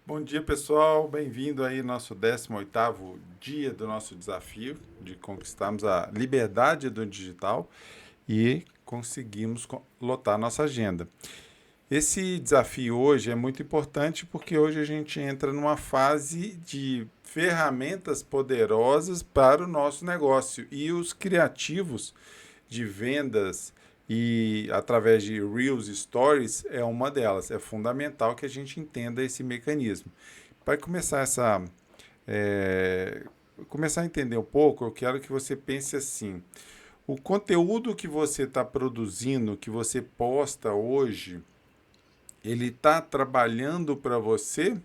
Bom dia, pessoal. Bem-vindo aí ao nosso 18º dia do nosso desafio de conquistarmos a liberdade do digital e conseguimos lotar nossa agenda. Esse desafio hoje é muito importante porque hoje a gente entra numa fase de ferramentas poderosas para o nosso negócio e os criativos de vendas e através de Reels Stories é uma delas. É fundamental que a gente entenda esse mecanismo. Para começar é, começar a entender um pouco, eu quero que você pense assim: o conteúdo que você está produzindo, que você posta hoje, ele está trabalhando para você?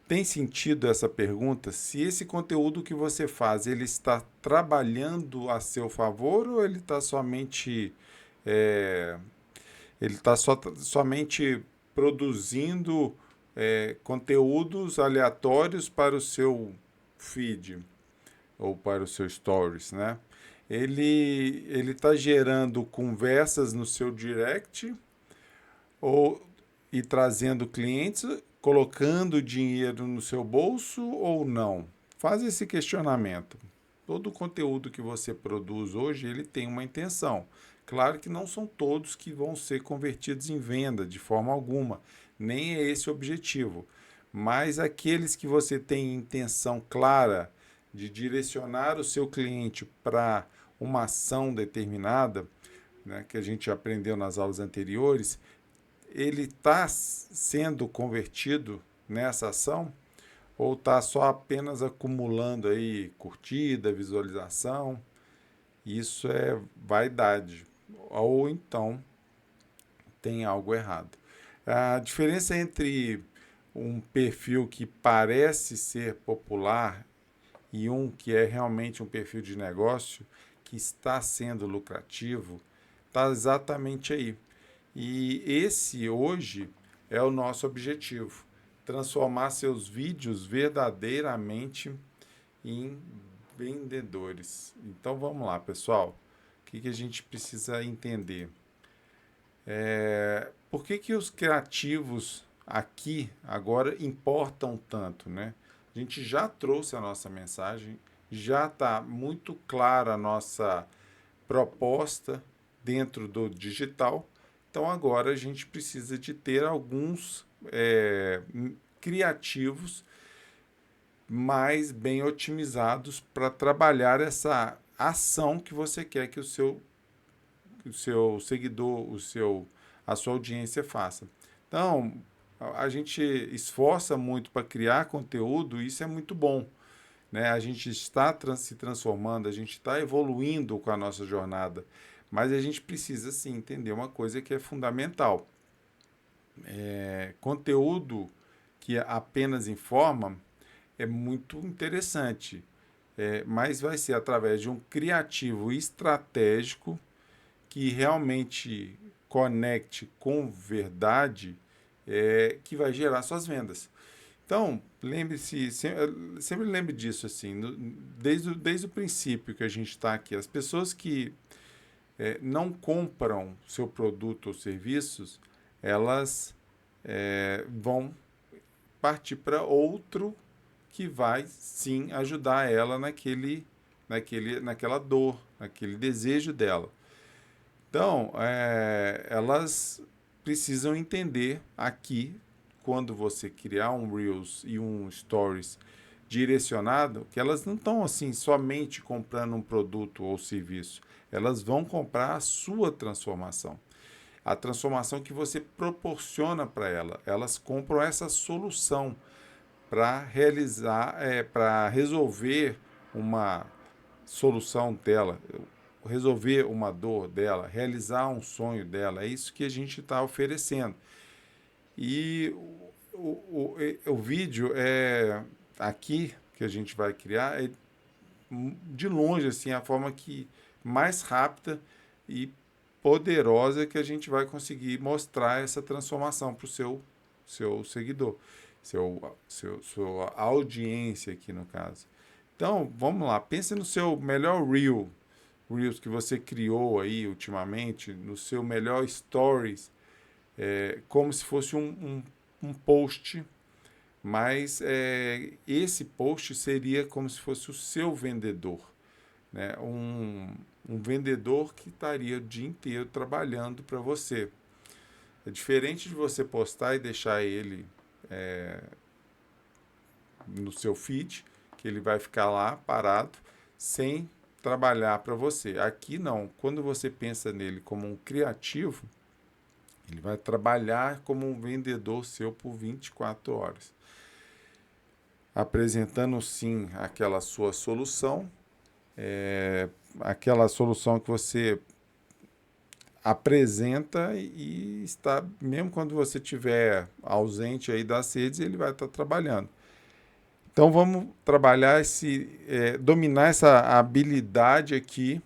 Tem sentido essa pergunta? Se esse conteúdo que você faz, ele está trabalhando a seu favor ou ele está somente é, somente produzindo conteúdos aleatórios para o seu feed ou para o seu stories, né? Ele está gerando conversas no seu direct ou e trazendo clientes, colocando dinheiro no seu bolso ou não? Faz esse questionamento. Todo o conteúdo que você produz hoje, ele tem uma intenção. Claro que não são todos que vão ser convertidos em venda de forma alguma, nem é esse o objetivo. Mas aqueles que você tem intenção clara de direcionar o seu cliente para uma ação determinada, né, que a gente aprendeu nas aulas anteriores, ele está sendo convertido nessa ação ou está só apenas acumulando aí curtida, visualização? Isso é vaidade ou então tem algo errado. A diferença entre um perfil que parece ser popular e um que é realmente um perfil de negócio que está sendo lucrativo está exatamente aí. E esse hoje é o nosso objetivo: transformar seus vídeos verdadeiramente em vendedores. Então vamos lá, pessoal. O que a gente precisa entender? Por que os criativos aqui agora importam tanto, né? A gente já trouxe a nossa mensagem, já está muito clara a nossa proposta dentro do digital. Então agora a gente precisa de ter alguns criativos mais bem otimizados para trabalhar essa ação que você quer que o seu seguidor, a sua audiência faça. Então, a gente esforça muito para criar conteúdo, e isso é muito bom. Né? A gente está se transformando, a gente está evoluindo com a nossa jornada, mas a gente precisa sim entender uma coisa que é fundamental. Conteúdo que apenas informa é muito interessante, mas vai ser através de um criativo estratégico que realmente conecte com verdade, que vai gerar suas vendas. Então, lembre-se, sempre lembre disso, assim, desde o princípio que a gente está aqui. As pessoas que não compram seu produto ou serviços, elas vão partir para outro que vai sim ajudar ela naquela dor, naquele desejo dela. Então, elas precisam entender aqui, quando você criar um Reels e um Stories direcionado, que elas não estão assim somente comprando um produto ou serviço, elas vão comprar a sua transformação. A transformação que você proporciona para ela. Elas compram essa solução para realizar, para resolver uma solução dela, resolver uma dor dela, realizar um sonho dela. É isso que a gente está oferecendo. E o vídeo aqui que a gente vai criar é de longe assim a forma que mais rápida e poderosa que a gente vai conseguir mostrar essa transformação para o seu seguidor, sua audiência aqui no caso. Então, vamos lá, pense no seu melhor Reels que você criou aí ultimamente, no seu melhor Stories, como se fosse um post mas esse post seria como se fosse o seu vendedor, né? Um vendedor que estaria o dia inteiro trabalhando para você. É diferente de você postar e deixar ele no seu feed, que ele vai ficar lá parado, sem trabalhar para você. Aqui não. Quando você pensa nele como um criativo, ele vai trabalhar como um vendedor seu por 24 horas. Apresentando sim aquela sua solução, aquela solução que você apresenta e está, mesmo quando você estiver ausente aí das redes, ele vai estar trabalhando. Então vamos trabalhar dominar essa habilidade aqui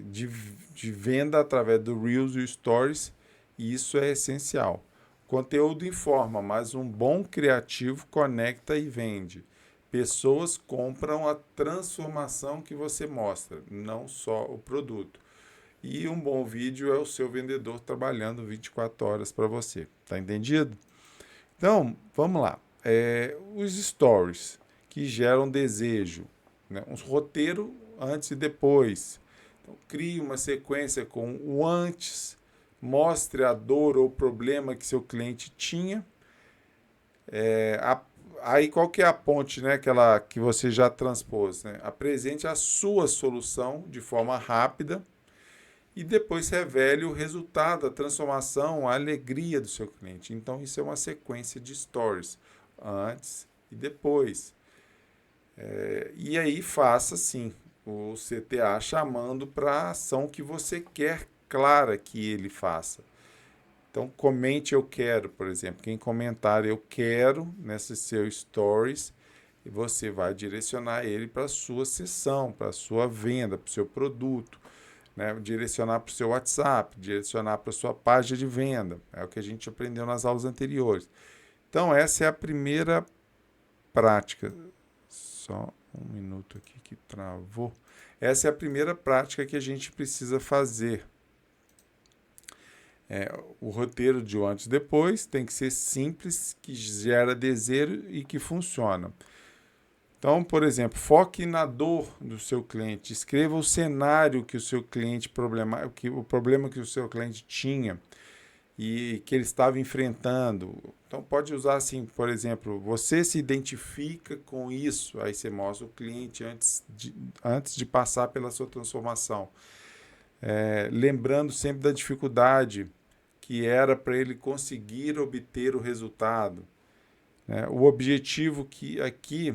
de venda através do Reels e Stories, e isso é essencial. Conteúdo informa, mas um bom criativo conecta e vende. Pessoas compram a transformação que você mostra, não só o produto. E um bom vídeo é o seu vendedor trabalhando 24 horas para você. Tá entendido? Então, vamos lá. Os stories que geram desejo, né? Um roteiro antes e depois. Então, crie uma sequência com o antes, mostre a dor ou problema que seu cliente tinha. Aí qual que é a ponte, né, aquela que você já transpôs, né? Apresente a sua solução de forma rápida e depois revele o resultado, a transformação, a alegria do seu cliente. Então, isso é uma sequência de stories, antes e depois. E aí, faça, sim, o CTA chamando para a ação que você quer clara que ele faça. Então, comente eu quero, por exemplo. Quem comentar eu quero nesse seu stories, e você vai direcionar ele para a sua sessão, para a sua venda, para o seu produto. Né? Direcionar para o seu WhatsApp, direcionar para a sua página de venda. É o que a gente aprendeu nas aulas anteriores. Então, essa é a primeira prática. Só um minuto aqui que travou. Essa é a primeira prática que a gente precisa fazer. O roteiro de antes e depois tem que ser simples, que gera desejo e que funciona. Então, por exemplo, foque na dor do seu cliente. Escreva o cenário que o seu cliente o problema que o seu cliente tinha e que ele estava enfrentando. Então, pode usar assim, por exemplo, você se identifica com isso, aí você mostra o cliente antes de passar pela sua transformação. Lembrando sempre da dificuldade que era para ele conseguir obter o resultado. O objetivo que aqui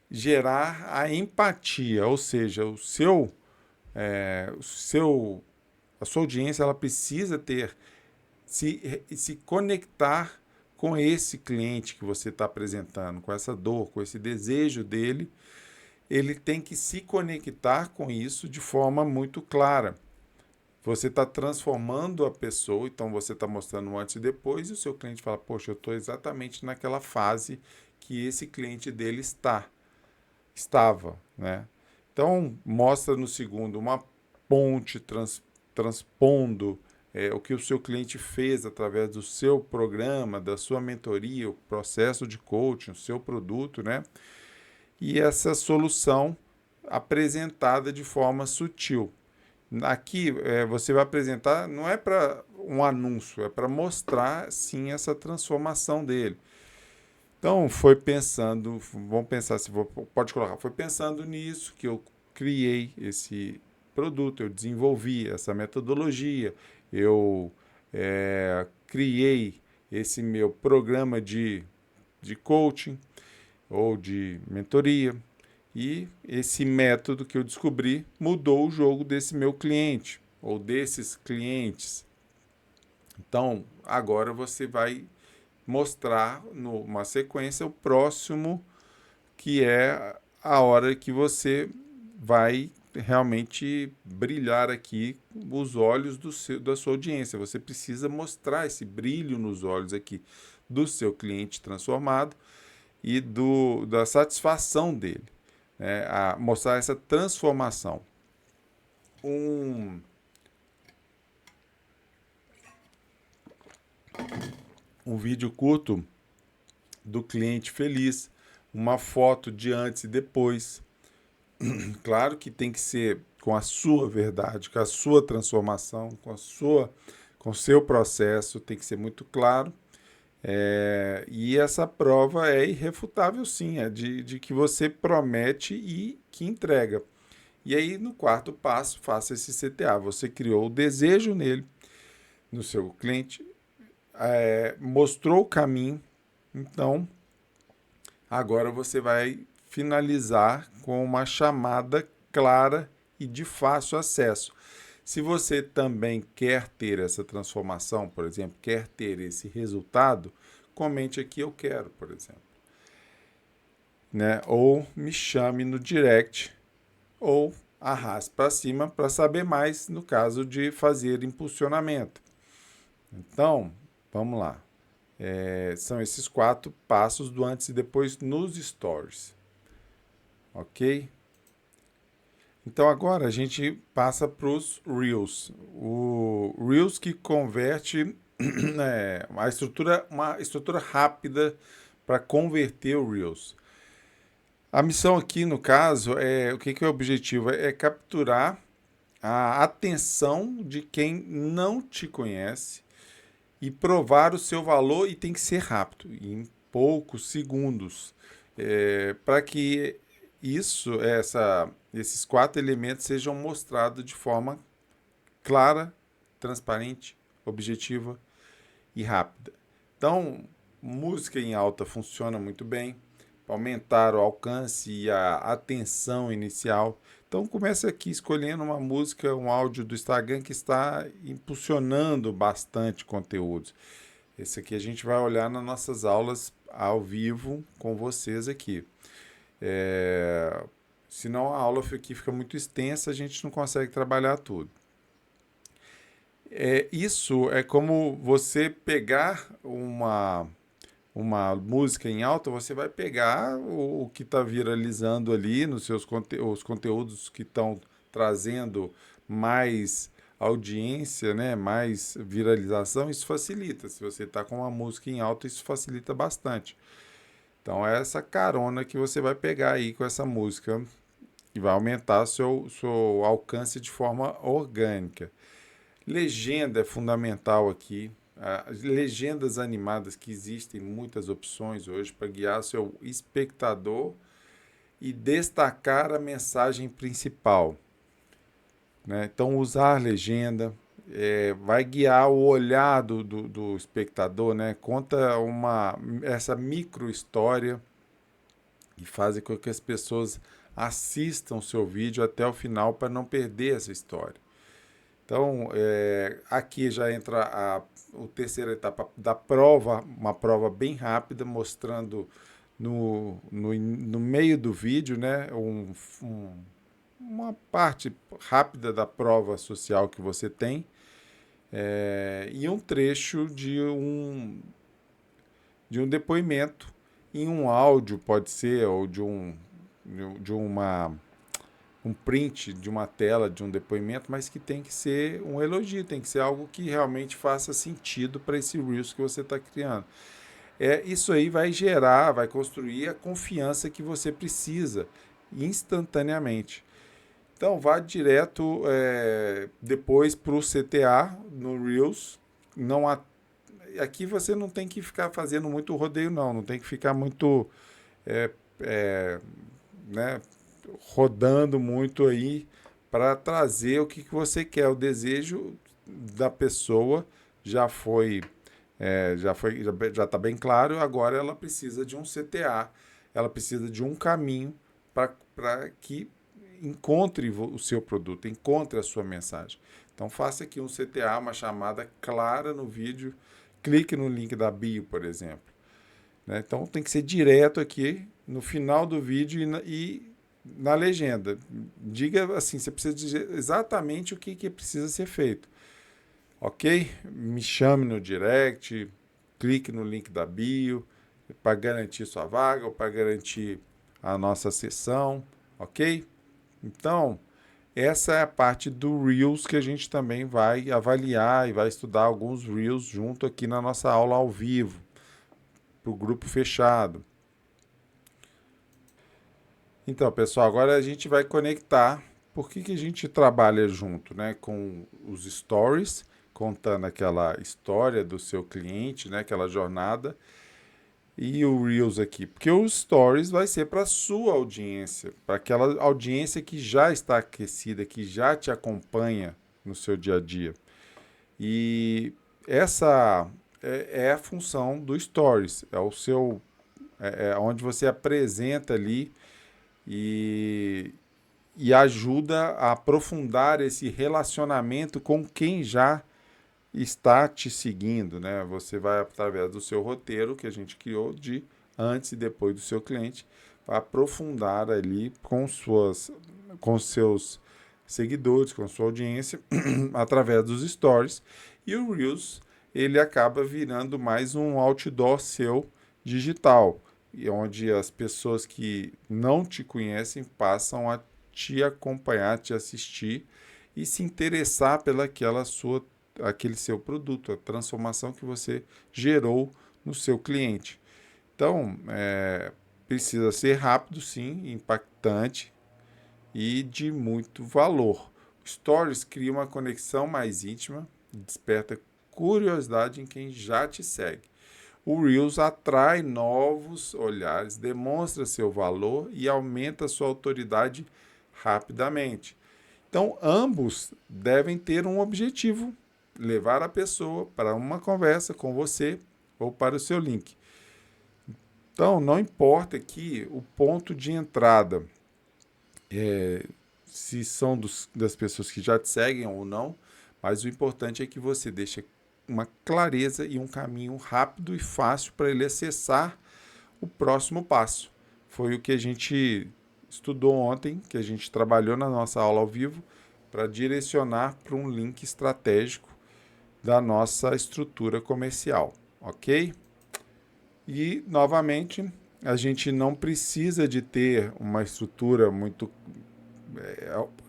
gerar a empatia, ou seja, a sua audiência ela precisa se conectar com esse cliente que você está apresentando, com essa dor, com esse desejo dele. Ele tem que se conectar com isso de forma muito clara. Você está transformando a pessoa, então você está mostrando um antes e depois, e o seu cliente fala, poxa, eu estou exatamente naquela fase que esse cliente dele estava, né? Então, mostra no segundo uma ponte transpondo o que o seu cliente fez através do seu programa, da sua mentoria, o processo de coaching, o seu produto, né? E essa solução apresentada de forma sutil. Aqui você vai apresentar, não é para um anúncio, é para mostrar sim essa transformação dele. Então vamos pensar se pode colocar, foi pensando nisso que eu criei esse produto, eu desenvolvi essa metodologia, eu criei esse meu programa de coaching ou de mentoria. E esse método que eu descobri mudou o jogo desse meu cliente ou desses clientes. Então, agora você vai mostrar numa sequência o próximo, que é a hora que você vai realmente brilhar aqui os olhos da sua audiência. Você precisa mostrar esse brilho nos olhos aqui do seu cliente transformado e da satisfação dele. A mostrar essa transformação. um vídeo curto do cliente feliz, uma foto de antes e depois. Claro que tem que ser com a sua verdade, com a sua transformação, com o seu processo, tem que ser muito claro. E essa prova é irrefutável, sim, é de que você promete e que entrega. E aí, no quarto passo, faça esse CTA. Você criou o desejo nele, no seu cliente, mostrou o caminho, então agora você vai finalizar com uma chamada clara e de fácil acesso. Se você também quer ter essa transformação, por exemplo, quer ter esse resultado, comente aqui eu quero, por exemplo. Né? Ou me chame no direct, ou arraste para cima para saber mais no caso de fazer impulsionamento. Então, vamos lá. São esses 4 passos do antes e depois nos stories. Ok? Então agora a gente passa para os Reels. O Reels que converte uma estrutura rápida para converter o Reels. A missão aqui, no caso, o que é o objetivo? É capturar a atenção de quem não te conhece e provar o seu valor, e tem que ser rápido, em poucos segundos, para que esses 4 elementos sejam mostrados de forma clara, transparente, objetiva e rápida. Então, música em alta funciona muito bem para aumentar o alcance e a atenção inicial. Então, comece aqui escolhendo uma música, um áudio do Instagram que está impulsionando bastante conteúdos. Esse aqui a gente vai olhar nas nossas aulas ao vivo com vocês aqui. Senão a aula aqui fica muito extensa, a gente não consegue trabalhar tudo. Isso é como você pegar uma música em alta, você vai pegar o que está viralizando ali nos seus os conteúdos que estão trazendo mais audiência, né, mais viralização, isso facilita. Se você está com uma música em alta, isso facilita bastante. Então é essa carona que você vai pegar aí com essa música e vai aumentar seu alcance de forma orgânica. Legenda é fundamental aqui. As legendas animadas, que existem muitas opções hoje para guiar seu espectador e destacar a mensagem principal. Né? Então, usar legenda vai guiar o olhar do espectador, né? Conta essa micro história e faz com que as pessoas assistam o seu vídeo até o final para não perder essa história. Então, aqui já entra a terceira etapa da prova, uma prova bem rápida, mostrando no meio do vídeo, né, uma parte rápida da prova social que você tem, e um trecho de um depoimento em um áudio, pode ser, ou de um print de uma tela de um depoimento, mas que tem que ser um elogio, tem que ser algo que realmente faça sentido para esse Reels que você está criando. Isso aí vai construir a confiança que você precisa instantaneamente. Então, vá direto depois para o CTA no Reels. Aqui você não tem que ficar fazendo muito rodeio, não tem que ficar muito né, rodando muito aí para trazer o que você quer. O desejo da pessoa já está bem claro. Agora ela precisa de um CTA, ela precisa de um caminho para que encontre o seu produto, encontre a sua mensagem. Então faça aqui um CTA, uma chamada clara no vídeo, clique no link da bio, por exemplo. Né? Então tem que ser direto aqui no final do vídeo e na legenda. Diga assim, você precisa dizer exatamente o que precisa ser feito. Ok? Me chame no direct, clique no link da bio para garantir sua vaga ou para garantir a nossa sessão. Ok? Então, essa é a parte do Reels que a gente também vai avaliar e vai estudar alguns Reels junto aqui na nossa aula ao vivo, para o grupo fechado. Então, pessoal, agora a gente vai conectar. Por que a gente trabalha junto, né? Com os stories, contando aquela história do seu cliente, né? Aquela jornada. E o Reels aqui, porque o Stories vai ser para a sua audiência, para aquela audiência que já está aquecida, que já te acompanha no seu dia a dia. E essa é a função do Stories, é o seu, é onde você apresenta ali e, e ajuda a aprofundar esse relacionamento com quem já está te seguindo, né? Você vai, através do seu roteiro que a gente criou de antes e depois do seu cliente, vai aprofundar ali com seus seguidores, com sua audiência, através dos stories. E o Reels, ele acaba virando mais um outdoor seu digital, e onde as pessoas que não te conhecem passam a te acompanhar, te assistir e se interessar pelaquela sua aquele seu produto, a transformação que você gerou no seu cliente. Então, precisa ser rápido, sim, impactante e de muito valor. Stories cria uma conexão mais íntima e desperta curiosidade em quem já te segue. O Reels atrai novos olhares, demonstra seu valor e aumenta sua autoridade rapidamente. Então, ambos devem ter um objetivo: levar a pessoa para uma conversa com você ou para o seu link. Então, não importa aqui o ponto de entrada, se são das pessoas que já te seguem ou não, mas o importante é que você deixe uma clareza e um caminho rápido e fácil para ele acessar o próximo passo. Foi o que a gente estudou ontem, que a gente trabalhou na nossa aula ao vivo, para direcionar para um link estratégico da nossa estrutura comercial, ok? E, novamente, a gente não precisa de ter uma estrutura muito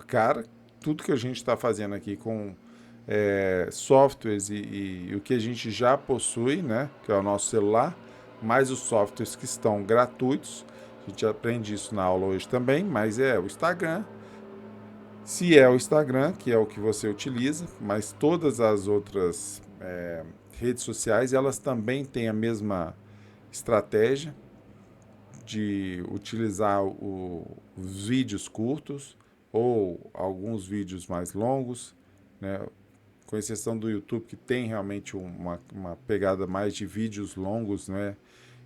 cara. Tudo que a gente está fazendo aqui com softwares e o que a gente já possui, né, que é o nosso celular, mais os softwares que estão gratuitos. A gente aprende isso na aula hoje também, mas é o Instagram. Se é o Instagram, que é o que você utiliza, mas todas as outras redes sociais, elas também têm a mesma estratégia de utilizar os vídeos curtos ou alguns vídeos mais longos, né? Com exceção do YouTube, que tem realmente uma pegada mais de vídeos longos, né?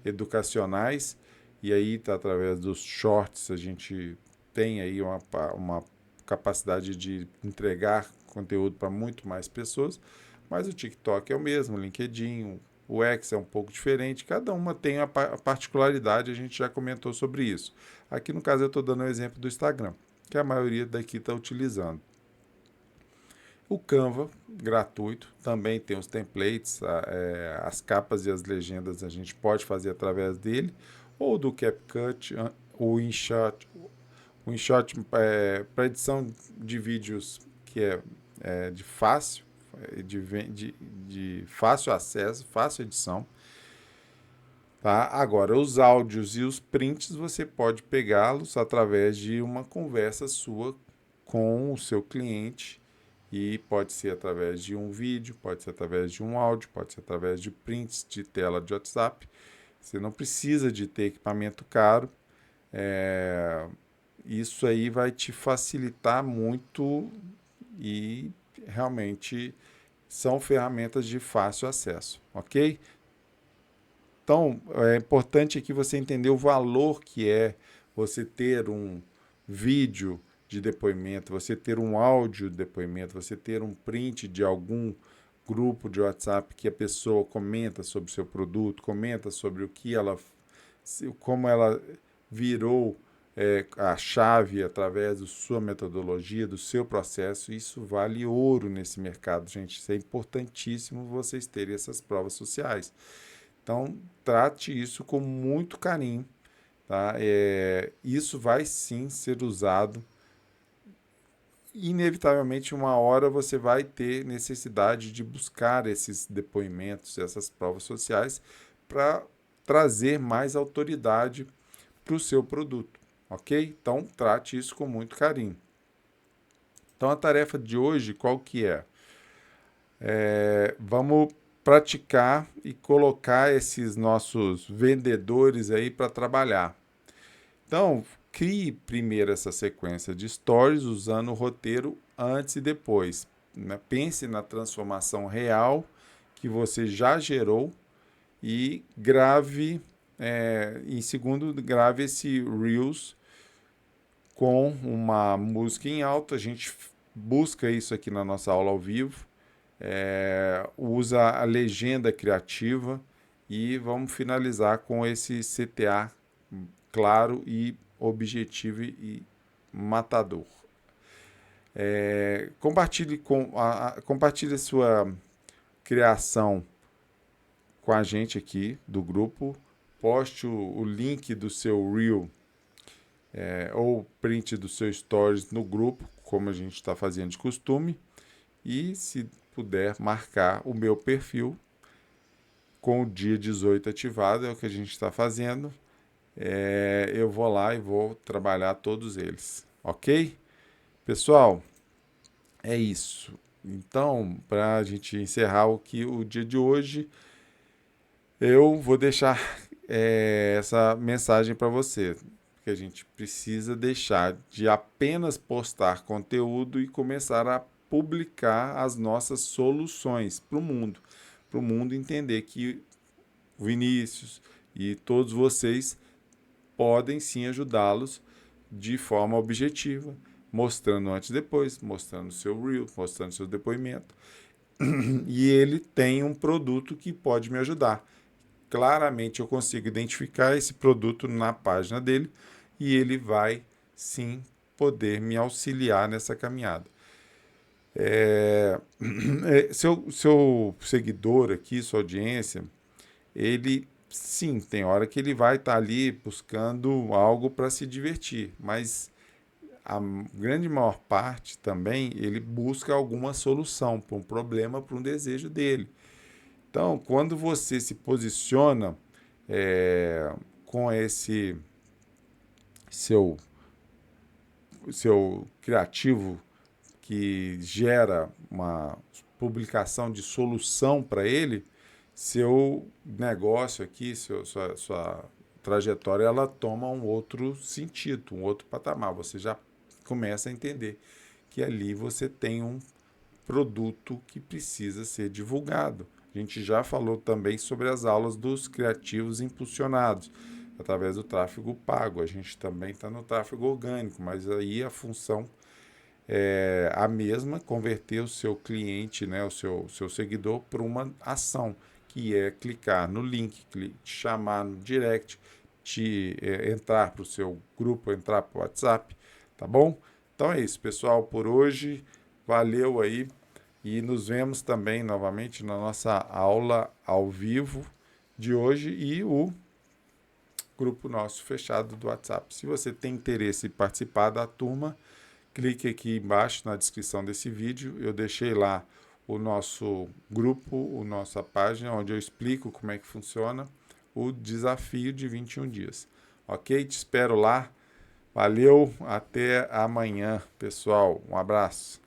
Educacionais, e aí tá através dos shorts a gente tem aí uma capacidade de entregar conteúdo para muito mais pessoas, mas o TikTok é o mesmo, o LinkedIn, o X é um pouco diferente, cada uma tem a particularidade, a gente já comentou sobre isso. Aqui no caso eu estou dando o exemplo do Instagram, que a maioria daqui está utilizando. O Canva, gratuito, também tem os templates, as capas e as legendas a gente pode fazer através dele, ou do CapCut, o InShot. O InShot para edição de vídeos que é de fácil, de fácil acesso, fácil edição. Tá? Agora, os áudios e os prints você pode pegá-los através de uma conversa sua com o seu cliente, e pode ser através de um vídeo, pode ser através de um áudio, pode ser através de prints de tela de WhatsApp. Você não precisa de ter equipamento caro. Isso aí vai te facilitar muito e realmente são ferramentas de fácil acesso, ok? Então, é importante aqui você entender o valor que é você ter um vídeo de depoimento, você ter um áudio de depoimento, você ter um print de algum grupo de WhatsApp que a pessoa comenta sobre o seu produto, comenta sobre o que ela, como ela virou a chave através da sua metodologia, do seu processo. Isso vale ouro nesse mercado, gente. Isso é importantíssimo vocês terem essas provas sociais. Então, trate isso com muito carinho. Tá? Isso vai sim ser usado inevitavelmente, uma hora você vai ter necessidade de buscar esses depoimentos, essas provas sociais, para trazer mais autoridade para o seu produto, ok? Então, trate isso com muito carinho. Então, a tarefa de hoje, qual que é? Vamos praticar e colocar esses nossos vendedores aí para trabalhar. Então, crie primeiro essa sequência de stories usando o roteiro antes e depois. Né? Pense na transformação real que você já gerou e grave, em segundo, grave esse Reels com uma música em alto. A gente busca isso aqui na nossa aula ao vivo. Usa a legenda criativa e vamos finalizar com esse CTA claro e objetivo e matador. Compartilhe sua criação com a gente aqui do grupo. Poste o link do seu Reel ou print do seu Stories no grupo, como a gente está fazendo de costume. E, se puder, marcar o meu perfil com o dia 18 ativado, é o que a gente está fazendo. Eu vou lá e vou trabalhar todos eles, ok? Pessoal, é isso. Então, para a gente encerrar o dia de hoje, eu vou deixar essa mensagem para você, que a gente precisa deixar de apenas postar conteúdo e começar a publicar as nossas soluções para o mundo entender que o Vinícius e todos vocês podem sim ajudá-los de forma objetiva, mostrando antes e depois, mostrando seu reel, mostrando seu depoimento. E ele tem um produto que pode me ajudar. Claramente eu consigo identificar esse produto na página dele e ele vai sim poder me auxiliar nessa caminhada. Seu seguidor aqui, sua audiência, ele sim, tem hora que ele vai estar ali buscando algo para se divertir, mas a grande maior parte também ele busca alguma solução para um problema, para um desejo dele. Então, quando você se posiciona com esse seu criativo que gera uma publicação de solução para ele, seu negócio aqui, sua trajetória, ela toma um outro sentido, um outro patamar. Você já começa a entender que ali você tem um produto que precisa ser divulgado. A gente já falou também sobre as aulas dos criativos impulsionados, através do tráfego pago. A gente também está no tráfego orgânico, mas aí a função é a mesma, converter o seu cliente, né, o seu seguidor, para uma ação, que é clicar no link, te chamar no direct, entrar para o seu grupo, entrar para o WhatsApp, tá bom? Então é isso, pessoal, por hoje. Valeu aí. E nos vemos também novamente na nossa aula ao vivo de hoje e o grupo nosso fechado do WhatsApp. Se você tem interesse em participar da turma, clique aqui embaixo na descrição desse vídeo. Eu deixei lá o nosso grupo, a nossa página, onde eu explico como é que funciona o desafio de 21 dias. Ok? Te espero lá. Valeu, até amanhã, pessoal. Um abraço.